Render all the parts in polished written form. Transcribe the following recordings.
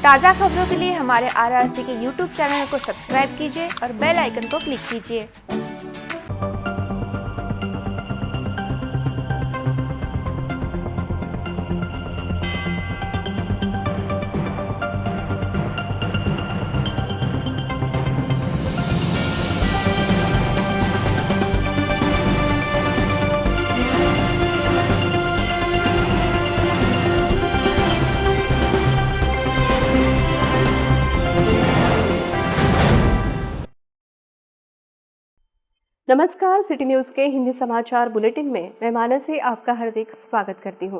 ताज़ा खबरों के लिए हमारे RRC के YouTube चैनल को सब्सक्राइब कीजिए और बेल आइकन को क्लिक कीजिए। नमस्कार, सिटी न्यूज के हिंदी समाचार बुलेटिन में मैं मानसी आपका हार्दिक स्वागत करती हूं।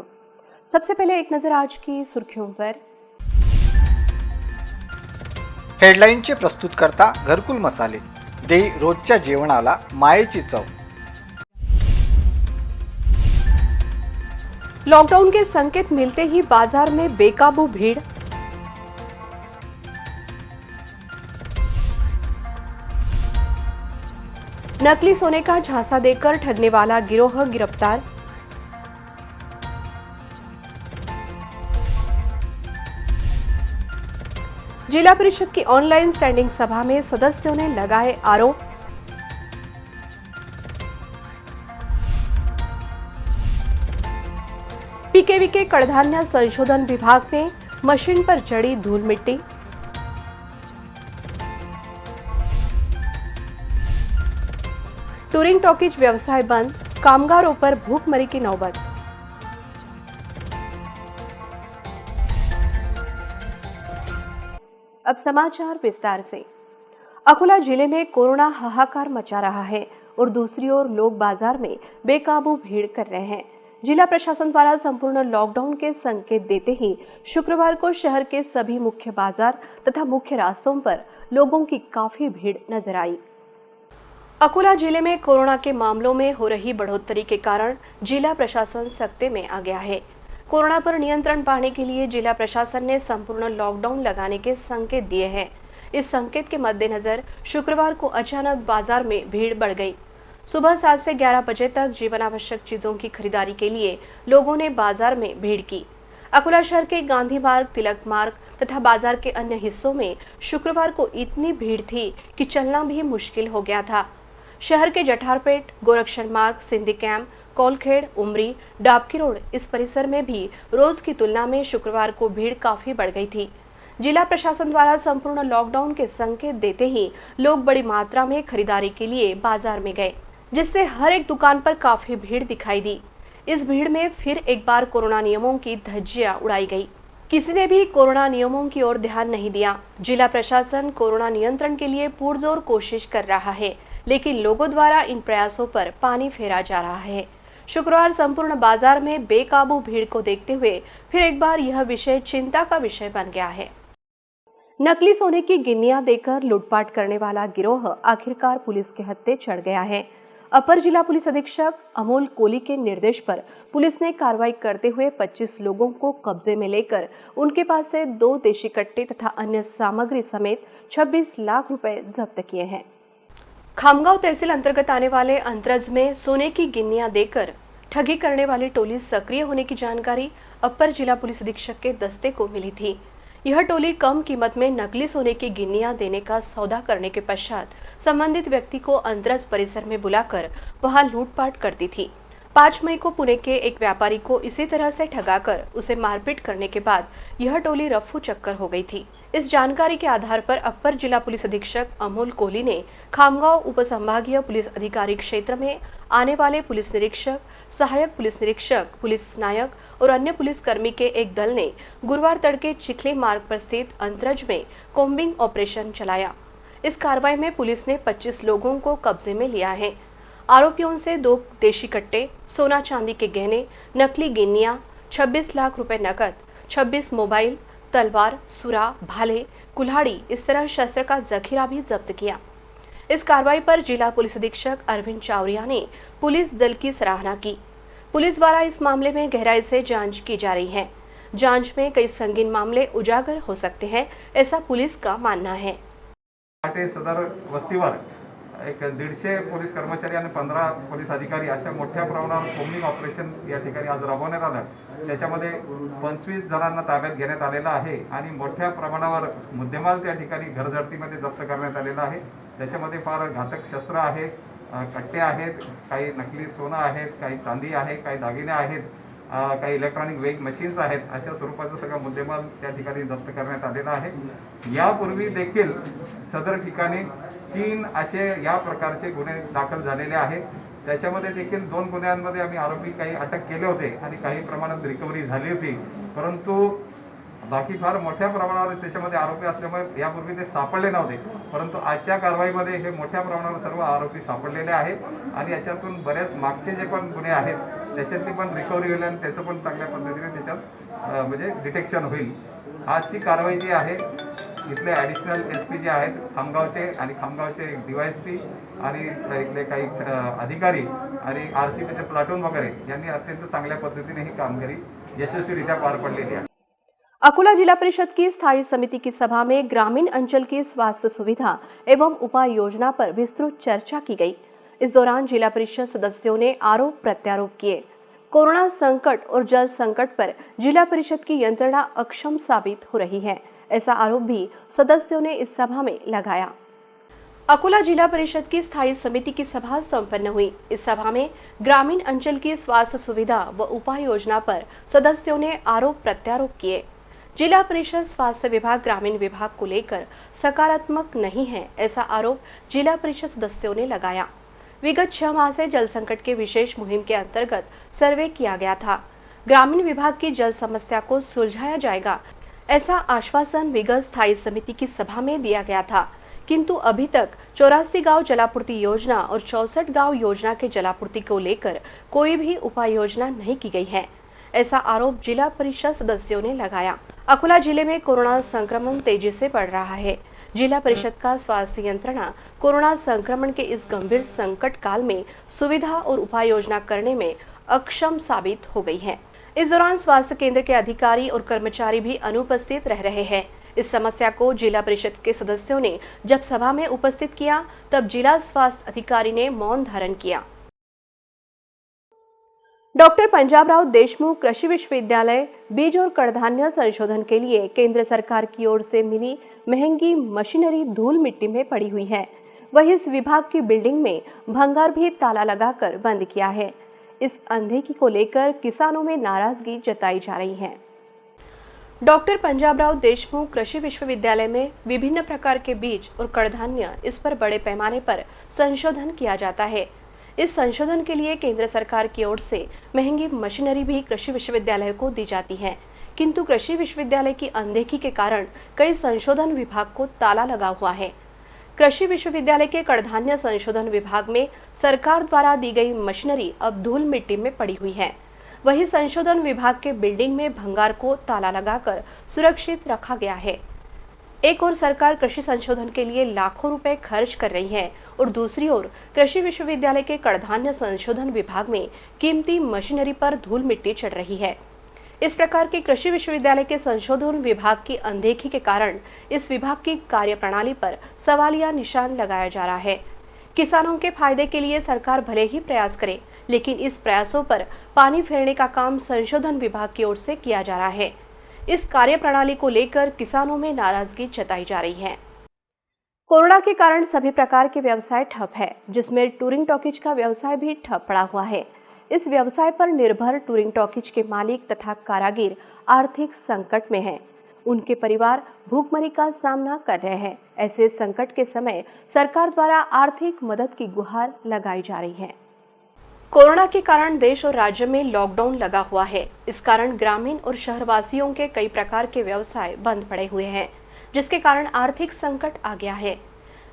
सबसे पहले एक नजर आज की सुर्खियों पर। हेडलाईनचे प्रस्तुतकर्ता घरकुल मसाले देई रोजच्या जेवणाला मायेची चव। लॉकडाउन के संकेत मिलते ही बाजार में बेकाबू भीड़। नकली सोने का झांसा देकर ठगने वाला गिरोह गिरफ्तार। जिला परिषद की ऑनलाइन स्टैंडिंग सभा में सदस्यों ने लगाए आरोप। पीकेवी के कड़धान्य संशोधन विभाग में मशीन पर चढ़ी धूल मिट्टी। टूरिंग टॉकीज व्यवसाय बंद, कामगारों पर भूखमरी की नौबत। अब समाचार विस्तार से। अकोला जिले में कोरोना हाहाकार मचा रहा है और दूसरी ओर लोग बाजार में बेकाबू भीड़ कर रहे हैं। जिला प्रशासन द्वारा संपूर्ण लॉकडाउन के संकेत देते ही शुक्रवार को शहर के सभी मुख्य बाजार तथा मुख्य रास्तों पर लोगों की काफी भीड़ नजर आई। अकोला जिले में कोरोना के मामलों में हो रही बढ़ोतरी के कारण जिला प्रशासन सख्ते में आ गया है। कोरोना पर नियंत्रण पाने के लिए जिला प्रशासन ने संपूर्ण लॉकडाउन लगाने के संकेत दिए हैं। इस संकेत के मद्देनजर शुक्रवार को अचानक बाजार में भीड़ बढ़ गई। सुबह 7 से 11 बजे तक जीवन आवश्यक चीजों की खरीदारी के लिए लोगों ने बाजार में भीड़ की। अकोला शहर के गांधी मार्ग, तिलक मार्ग तथा बाजार के अन्य हिस्सों में शुक्रवार को इतनी भीड़ थी कि चलना भी मुश्किल हो गया था। शहर के जठारपेट, गोरक्षण मार्ग, सिंधी कैंप, कोलखेड़, उमरी, डाबकी रोड इस परिसर में भी रोज की तुलना में शुक्रवार को भीड़ काफी बढ़ गई थी। जिला प्रशासन द्वारा संपूर्ण लॉकडाउन के संकेत देते ही लोग बड़ी मात्रा में खरीदारी के लिए बाजार में गए, जिससे हर एक दुकान पर काफी भीड़ दिखाई दी। इस भीड़ में फिर एक बार कोरोना नियमों की धज्जियां उड़ाई गई। किसी ने भी कोरोना नियमों की ओर ध्यान नहीं दिया। जिला प्रशासन कोरोना नियंत्रण के लिए पुरजोर कोशिश कर रहा है, लेकिन लोगों द्वारा इन प्रयासों पर पानी फेरा जा रहा है। शुक्रवार संपूर्ण बाजार में बेकाबू भीड़ को देखते हुए फिर एक बार यह विषय चिंता का विषय बन गया है। नकली सोने की गिन्नियां देकर लूटपाट करने वाला गिरोह आखिरकार पुलिस के हत्थे चढ़ गया है। अपर जिला पुलिस अधीक्षक अमोल कोली के निर्देश पर पुलिस ने कार्रवाई करते हुए 25 लोगों को कब्जे में लेकर उनके पास से 2 देशी कट्टे तथा अन्य सामग्री समेत 26 लाख रुपए जब्त किए हैं। खामगांव तहसील अंतर्गत आने वाले अंतरज में सोने की गिन्नियां देकर ठगी करने वाली टोली सक्रिय होने की जानकारी अपर जिला पुलिस अधीक्षक के दस्ते को मिली थी। यह टोली कम कीमत में नकली सोने की गिन्नियां देने का सौदा करने के पश्चात संबंधित व्यक्ति को अंतरज परिसर में बुलाकर वहां लूटपाट करती थी। 5 मई को पुणे के एक व्यापारी को इसी तरह से ठगाकर उसे मारपीट करने के बाद यह टोली रफ्फू चक्कर हो गई थी। इस जानकारी के आधार पर अपर जिला पुलिस अधीक्षक अमोल कोहली ने खामगांव उप संभागीय पुलिस अधिकारी क्षेत्र में आने वाले पुलिस निरीक्षक, सहायक पुलिस निरीक्षक, पुलिस नायक और अन्य पुलिस कर्मी के एक दल ने गुरुवार तड़के चिखली मार्ग पर स्थित अंतरज में कोम्बिंग ऑपरेशन चलाया। इस कार्रवाई में पुलिस ने 25 लोगों को कब्जे में लिया है। आरोपियों से 2 देशी कट्टे, सोना चांदी के गहने, नकली गिन्नियां, 26 लाख रुपए नकद, 26 मोबाइल, तलवार, सुरा, भाले, कुल्हाड़ी इस तरह शस्त्र का जखीरा भी जब्त किया। इस कार्रवाई पर जिला पुलिस अधीक्षक अरविंद चावरिया ने पुलिस दल की सराहना की। पुलिस द्वारा इस मामले में गहराई से जांच की जा रही है। जांच में कई संगीन मामले उजागर हो सकते हैं, ऐसा पुलिस का मानना है। सदर वस्तीवर एक 150 पोलीस कर्मचारी आणि 15 पोलीस अधिकारी अशा मोठ्या प्रमाणावर कोम्बिंग ऑपरेशन या ठिकाणी आज राबवण्यात आलं। त्याच्यामध्ये 25 जणांना ताब्यात घेण्यात आलेलं आहे आणि मोठ्या प्रमाणावर मुद्देमाल त्या ठिकाणी घरझडतीमध्ये जप्त करण्यात आलेला आहे। त्याच्यामध्ये फार घातक शस्त्र आहेत, कट्टे आहेत, काही नकली सोनं आहेत, काही चांदी आहे, काही दागिने आहेत, काही इलेक्ट्रॉनिक वेग मशीन्स आहेत। अशा स्वरूपाचा सगळा मुद्देमाल त्या ठिकाणी जप्त करण्यात आलेला आहे। यापूर्वी देखील सदर ठिकाणी 3 असे या प्रकारचे गुन्हे दाखल झालेले आहेत। त्याच्यामध्ये देखील 2 गुन्ह्यांमध्ये आम्ही आरोपी काही अटक केले होते आणि काही प्रमाणात रिकव्हरी झाली होती, परंतु बाकी फार मोठ्या प्रमाणावर त्याच्यामध्ये आरोपी असल्यामुळे यापूर्वी ते सापडले नव्हते। परंतु आजच्या कारवाईमध्ये हे मोठ्या प्रमाणावर सर्व आरोपी सापडलेले आहेत आणि याच्यातून बरेच मागचे जे पण गुन्हे आहेत त्याच्यातली पण रिकव्हरी होईल आणि त्याचं पण चांगल्या पद्धतीने त्याच्यात म्हणजे डिटेक्शन होईल। आजची कारवाई जी आहे, इथले ॲडिशनल SP जे आहेत खामगावचे आणि खामगावचे DYSP आणि इथले काही अधिकारी आणि RCPचे प्लाटून वगैरे यांनी अत्यंत चांगल्या पद्धतीने ही कामगिरी यशस्वीरित्या पार पडलेली आहे। अकोला जिला परिषद की स्थायी समिति की सभा में ग्रामीण अंचल की स्वास्थ्य सुविधा एवं उपाय योजना पर विस्तृत चर्चा की गई। इस दौरान जिला परिषद सदस्यों ने आरोप प्रत्यारोप किए। कोरोना संकट और जल संकट पर जिला परिषद की यंत्रणा अक्षम साबित हो रही है, ऐसा आरोप भी सदस्यों ने इस सभा में लगाया। अकोला जिला परिषद की स्थायी समिति की सभा संपन्न हुई। इस सभा में ग्रामीण अंचल की स्वास्थ्य सुविधा व उपाय योजना पर सदस्यों ने आरोप प्रत्यारोप किए। जिला परिषद स्वास्थ्य विभाग ग्रामीण विभाग को लेकर सकारात्मक नहीं है, ऐसा आरोप जिला परिषद सदस्यों ने लगाया। विगत 6 माह से जल संकट के विशेष मुहिम के अंतर्गत सर्वे किया गया था। ग्रामीण विभाग की जल समस्या को सुलझाया जाएगा, ऐसा आश्वासन विगत स्थायी समिति की सभा में दिया गया था, किंतु अभी तक 84 गांव जलापूर्ति योजना और 64 गांव योजना के जलापूर्ति को लेकर कोई भी उपाय योजना नहीं की गई है, ऐसा आरोप जिला परिषद सदस्यों ने लगाया। अकोला जिले में कोरोना संक्रमण तेजी से बढ़ रहा है। जिला परिषद का स्वास्थ्य यंत्रणा कोरोना संक्रमण के इस गंभीर संकट काल में सुविधा और उपाय योजना करने में अक्षम साबित हो गई है। इस दौरान स्वास्थ्य केंद्र के अधिकारी और कर्मचारी भी अनुपस्थित रह रहे हैं। इस समस्या को जिला परिषद के सदस्यों ने जब सभा में उपस्थित किया, तब जिला स्वास्थ्य अधिकारी ने मौन धारण किया। डॉक्टर पंजाबराव देशमुख कृषि विश्वविद्यालय बीज और कडधान्य संशोधन के लिए केंद्र सरकार की ओर से मिली महंगी मशीनरी धूल मिट्टी में पड़ी हुई है। वहीं इस विभाग की बिल्डिंग में भंगार भी ताला लगाकर बंद किया है। इस अनदेखी को लेकर किसानों में नाराजगी जताई जा रही है। डॉक्टर पंजाबराव देशमुख कृषि विश्वविद्यालय में विभिन्न प्रकार के बीज और कडधान्य इस पर बड़े पैमाने पर संशोधन किया जाता है। इस संशोधन के लिए केंद्र सरकार की ओर से महंगी मशीनरी भी कृषि विश्वविद्यालय को दी जाती है, किंतु कृषि विश्वविद्यालय की अनदेखी के कारण कई संशोधन विभाग को ताला लगा हुआ है। कृषि विश्वविद्यालय के कडधान्य संशोधन विभाग में सरकार द्वारा दी गई मशीनरी अब धूल मिट्टी में पड़ी हुई है। वहीं संशोधन विभाग के बिल्डिंग में भंगार को ताला लगाकर सुरक्षित रखा गया है। एक ओर सरकार कृषि संशोधन के लिए लाखों रुपए खर्च कर रही है और दूसरी ओर कृषि विश्वविद्यालय के कडधान्य संशोधन विभाग में कीमती मशीनरी पर धूल मिट्टी चढ़ रही है। इस प्रकार के कृषि विश्वविद्यालय के संशोधन विभाग की अनदेखी के कारण इस विभाग की कार्यप्रणाली पर सवालिया निशान लगाया जा रहा है। किसानों के फायदे के लिए सरकार भले ही प्रयास करे, लेकिन इस प्रयासों पर पानी फेरने का काम संशोधन विभाग की ओर से किया जा रहा है। इस कार्यप्रणाली को लेकर किसानों में नाराजगी जताई जा रही है। कोरोना के कारण सभी प्रकार के व्यवसाय ठप है, जिसमें टूरिंग टॉकीज का व्यवसाय भी ठप पड़ा हुआ है। इस व्यवसाय पर निर्भर टूरिंग टॉकीज के मालिक तथा कारागिर आर्थिक संकट में हैं। उनके परिवार भूखमरी का सामना कर रहे हैं। ऐसे संकट के समय सरकार द्वारा आर्थिक मदद की गुहार लगाई जा रही है। कोरोना के कारण देश और राज्य में लॉकडाउन लगा हुआ है। इस कारण ग्रामीण और शहरवासियों के कई प्रकार के व्यवसाय बंद पड़े हुए हैं, जिसके कारण आर्थिक संकट आ गया है।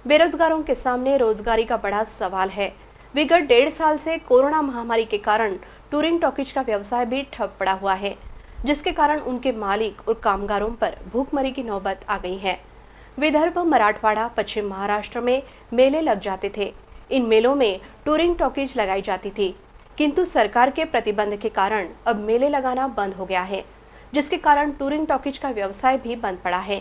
बेरोजगारों के सामने रोजगारी का बड़ा सवाल है। विगत 1.5 साल से कोरोना महामारी के कारण टूरिंग टॉकीज का व्यवसाय भी ठप पड़ा हुआ है, जिसके कारण उनके मालिक और कामगारों पर भूखमरी की नौबत आ गई है। विदर्भ, मराठवाड़ा, पश्चिम महाराष्ट्र में मेले लग जाते थे। इन मेलों में टूरिंग टॉकीज लगाई जाती थी, किंतु सरकार के प्रतिबंध के कारण अब मेले लगाना बंद हो गया है, जिसके कारण टूरिंग टॉकीज का व्यवसाय भी बंद पड़ा है।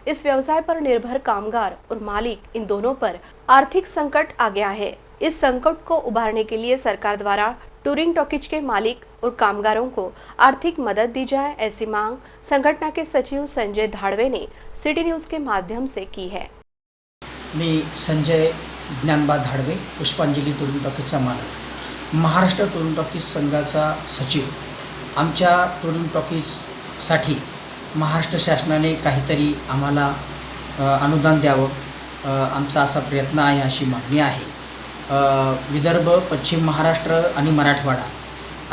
इस व्यवसाय पर निर्भर कामगार और मालिक इन दोनों पर आर्थिक संकट आ गया है। इस संकट को उबारने के लिए सरकार द्वारा टूरिंग टॉकीज के मालिक और कामगारों को आर्थिक मदद दी जाए, ऐसी मांग संघटना के सचिव संजय धाड़वे ने सिटी न्यूज के माध्यम से की है। मी संजय ज्ञानबा धाड़वे, पुष्पांजली टूरिंग टॉकीजचा मालक, महाराष्ट्र टूरिंग टॉकीज संघाचा सचिव। आमच्या टूरिंग टॉकीजसाठी महाराष्ट्र शासनाने काहीतरी आम्हाला अनुदान द्यावं, आमचा असा प्रयत्न आहे, अशी मागणी आहे। विदर्भ, पश्चिम महाराष्ट्र आणि मराठवाडा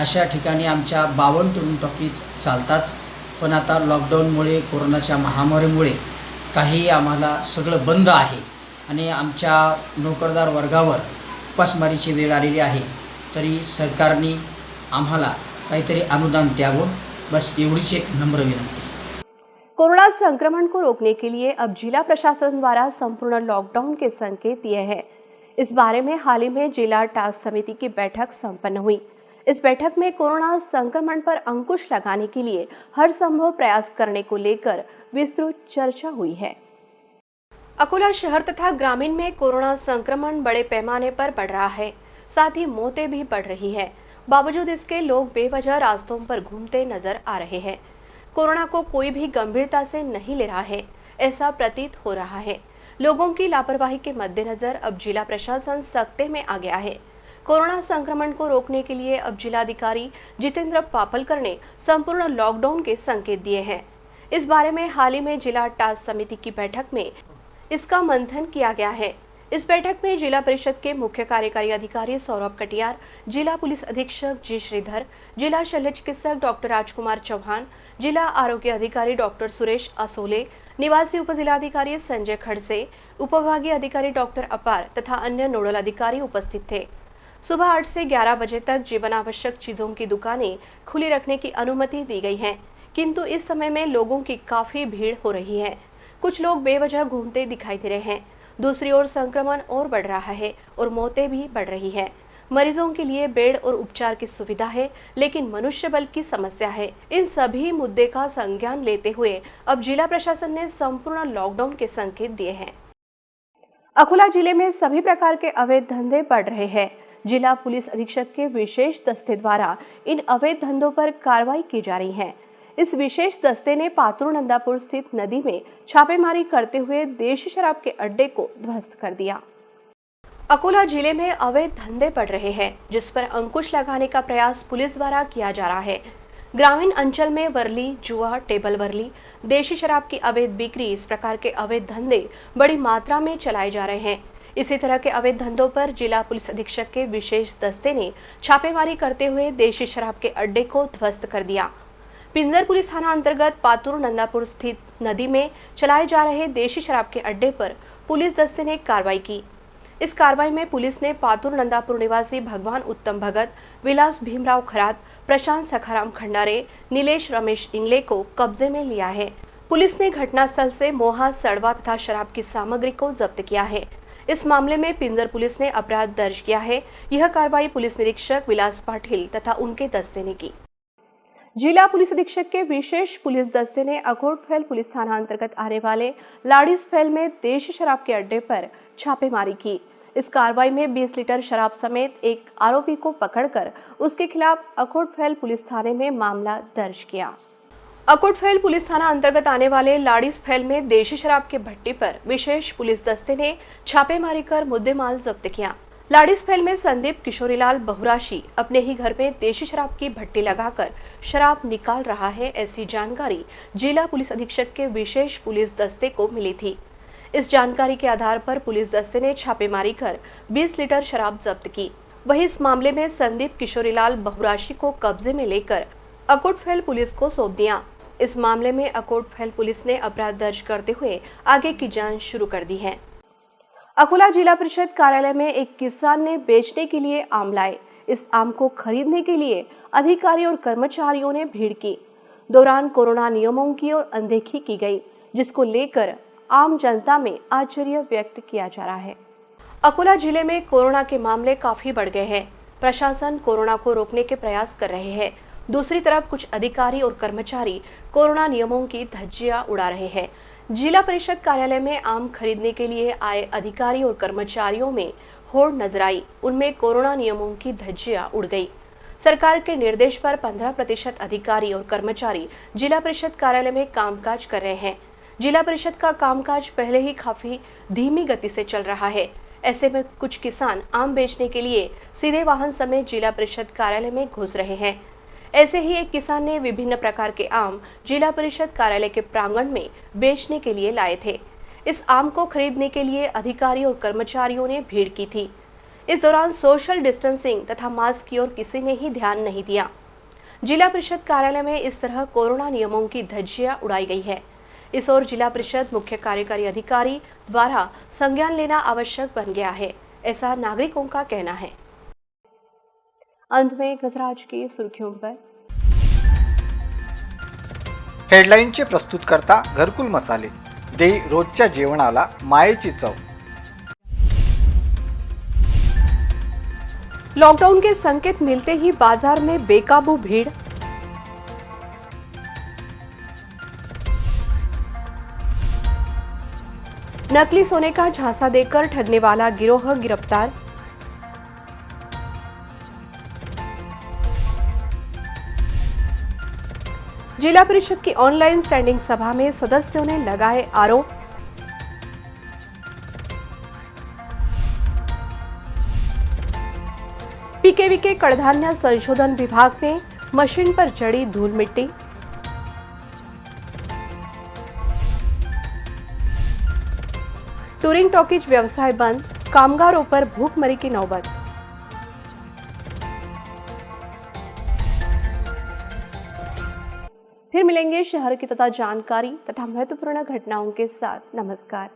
अशा ठिकाणी आमच्या 52 टूरिंग टॉकीज चालतात, पण आता लॉकडाऊनमुळे, कोरोनाच्या महामारीमुळे काही आम्हाला सगळं बंद आहे आणि आमच्या नोकरदार वर्गावर उपासमारीची वेळ आलेली आहे। तरी सरकारने आम्हाला काहीतरी अनुदान द्यावं, बस एवढीच एक नम्र विनंती। कोरोना संक्रमण को रोकने के लिए अब जिला प्रशासन द्वारा संपूर्ण लॉकडाउन के संकेत दिए हैं। इस बारे में हाल ही में जिला टास्क समिति की बैठक संपन्न हुई। इस बैठक में कोरोना संक्रमण पर अंकुश लगाने के लिए हर संभव प्रयास करने को लेकर विस्तृत चर्चा हुई है। अकोला शहर तथा ग्रामीण में कोरोना संक्रमण बड़े पैमाने पर बढ़ रहा है, साथ ही मौतें भी बढ़ रही है। बावजूद इसके लोग बेवजह रास्तों पर घूमते नजर आ रहे हैं। कोरोना को कोई भी गंभीरता से नहीं ले रहा है, ऐसा प्रतीत हो रहा है। लोगों की लापरवाही के मद्देनजर अब जिला प्रशासन सख्ते में आ गया है। कोरोना संक्रमण को रोकने के लिए अब जिलाधिकारी जितेंद्र पापलकर ने संपूर्ण लॉकडाउन के संकेत दिए हैं। इस बारे में हाल ही में जिला टास्क समिति की बैठक में इसका मंथन किया गया है। इस बैठक में जिला परिषद के मुख्य कार्यकारी अधिकारी सौरभ कटियार, जिला पुलिस अधीक्षक जी श्रीधर, जिला शल्य चिकित्सक डॉक्टर राजकुमार चौहान, जिला आरोग्य अधिकारी डॉक्टर सुरेश असोले, निवासी उपजिलाधिकारी संजय खड़से, उपविभागीय अधिकारी डॉक्टर अपार तथा अन्य नोडल अधिकारी उपस्थित थे। सुबह 8 से 11 बजे तक जीवन आवश्यक चीजों की दुकानें खुली रखने की अनुमति दी गई है, किंतु इस समय में लोगों की काफी भीड़ हो रही है। कुछ लोग बेवजह घूमते दिखाई दे रहे हैं। दूसरी ओर संक्रमण और बढ़ रहा है और मौतें भी बढ़ रही है। मरीजों के लिए बेड और उपचार की सुविधा है, लेकिन मनुष्य बल की समस्या है। इन सभी मुद्दे का संज्ञान लेते हुए अब जिला प्रशासन ने संपूर्ण लॉकडाउन के संकेत दिए हैं। अकोला जिले में सभी प्रकार के अवैध धंधे बढ़ रहे हैं। जिला पुलिस अधीक्षक के विशेष दस्ते द्वारा इन अवैध धंधों पर कार्रवाई की जा रही है। इस विशेष दस्ते ने पातुर नंदापुर स्थित नदी में छापेमारी करते हुए देशी शराब के अड्डे को ध्वस्त कर दिया। अकोला जिले में अवैध धंधे बढ़ रहे हैं, जिस पर अंकुश लगाने का प्रयास पुलिस द्वारा किया जा रहा है। ग्रामीण अंचल में वर्ली, जुआ, टेबल वर्ली, देशी शराब की अवैध बिक्री, इस प्रकार के अवैध धंधे बड़ी मात्रा में चलाए जा रहे हैं। इसी तरह के अवैध धंधों पर जिला पुलिस अधीक्षक के विशेष दस्ते ने छापेमारी करते हुए देशी शराब के अड्डे को ध्वस्त कर दिया। पिंजर पुलिस थाना अंतर्गत पातुर नंदापुर स्थित नदी में चलाए जा रहे देशी शराब के अड्डे पर पुलिस दस्ते ने कार्रवाई की। इस कार्रवाई में पुलिस ने पातुर नंदापुर निवासी भगवान उत्तम भगत, विलास भीमराव खरात, प्रशांत सखाराम खंडारे, नीलेश रमेश इंगले को कब्जे में लिया है। पुलिस ने घटनास्थल से मोहा, सड़वा तथा शराब की सामग्री को जब्त किया है। इस मामले में पिंजर पुलिस ने अपराध दर्ज किया है। यह कार्रवाई पुलिस निरीक्षक विलास पाटिल तथा उनके दस्ते ने की। जिला पुलिस अधीक्षक के विशेष पुलिस दस्ते ने अकोटफैल पुलिस थाना अंतर्गत आने वाले लाड़ीसफैल में देशी शराब के अड्डे पर छापेमारी की। इस कार्रवाई में 20 लीटर शराब समेत एक आरोपी को पकड़कर उसके खिलाफ अकोटफैल पुलिस थाने में मामला दर्ज किया। अकोटफैल पुलिस थाना अंतर्गत आने वाले लाड़ीसफैल में देशी शराब के भट्टी पर विशेष पुलिस दस्ते ने छापेमारी कर मुद्देमाल जब्त किया। लाड़ीसफैल में संदीप किशोरीलाल बहुराशी अपने ही घर में देशी शराब की भट्टी लगाकर शराब निकाल रहा है, ऐसी जानकारी जिला पुलिस अधीक्षक के विशेष पुलिस दस्ते को मिली थी। इस जानकारी के आधार पर पुलिस दस्ते ने छापेमारी कर 20 लीटर शराब जब्त की। वहीं इस मामले में संदीप किशोरीलाल बहुराशी को कब्जे में लेकर अकोटफैल पुलिस को सौंप दिया। इस मामले में अकोटफैल पुलिस ने अपराध दर्ज करते हुए आगे की जांच शुरू कर दी है। अकोला जिला परिषद कार्यालय में एक किसान ने बेचने के लिए आम लाए। इस आम को खरीदने के लिए अधिकारी और कर्मचारियों ने भीड़ की। दौरान कोरोना नियमों की ओर अनदेखी की गई, जिसको लेकर आम जनता में आश्चर्य व्यक्त किया जा रहा है। अकोला जिले में कोरोना के मामले काफी बढ़ गए हैं। प्रशासन कोरोना को रोकने के प्रयास कर रहे हैं। दूसरी तरफ कुछ अधिकारी और कर्मचारी कोरोना नियमों की धज्जियां उड़ा रहे हैं। जिला परिषद कार्यालय में आम खरीदने के लिए आए अधिकारी और कर्मचारियों में होड़ नजर आई। उनमें कोरोना नियमों की धज्जियां उड़ गई। सरकार के निर्देश पर 15% अधिकारी और कर्मचारी जिला परिषद कार्यालय में कामकाज कर रहे हैं। जिला परिषद का कामकाज पहले ही काफी धीमी गति से चल रहा है। ऐसे में कुछ किसान आम बेचने के लिए सीधे वाहन समेत जिला परिषद कार्यालय में घुस रहे हैं। ऐसे ही एक किसान ने विभिन्न प्रकार के आम जिला परिषद कार्यालय के प्रांगण में बेचने के लिए लाए थे। इस आम को खरीदने के लिए अधिकारी और कर्मचारियों ने भीड़ की थी। इस दौरान सोशल डिस्टेंसिंग तथा मास्क की ओर किसी ने ही ध्यान नहीं दिया। जिला परिषद कार्यालय में इस तरह कोरोना नियमों की धज्जियां उड़ाई गई है। इस ओर जिला परिषद मुख्य कार्यकारी अधिकारी द्वारा संज्ञान लेना आवश्यक बन गया है, ऐसा नागरिकों का कहना है। अंत में एक नजर आज की सुर्खियों पर। हेडलाईनचे प्रस्तुतकर्ता घरकुल मसाले देई रोजच्या जेवणाला मायेची चव। लॉकडाउन के संकेत मिलते ही बाजार में बेकाबू भीड़। नकली सोने का झांसा देकर ठगने वाला गिरोह गिरफ्तार। जिला परिषद की ऑनलाइन स्टैंडिंग सभा में सदस्यों ने लगाए आरोप। पीकेवी के कड़धान्य संशोधन विभाग में मशीन पर चढ़ी धूल मिट्टी। टूरिंग टॉकीज व्यवसाय बंद, कामगारों पर भूखमरी की नौबत। फिर मिलेंगे शहर की तथा जानकारी तथा महत्वपूर्ण घटनाओं के साथ। नमस्कार।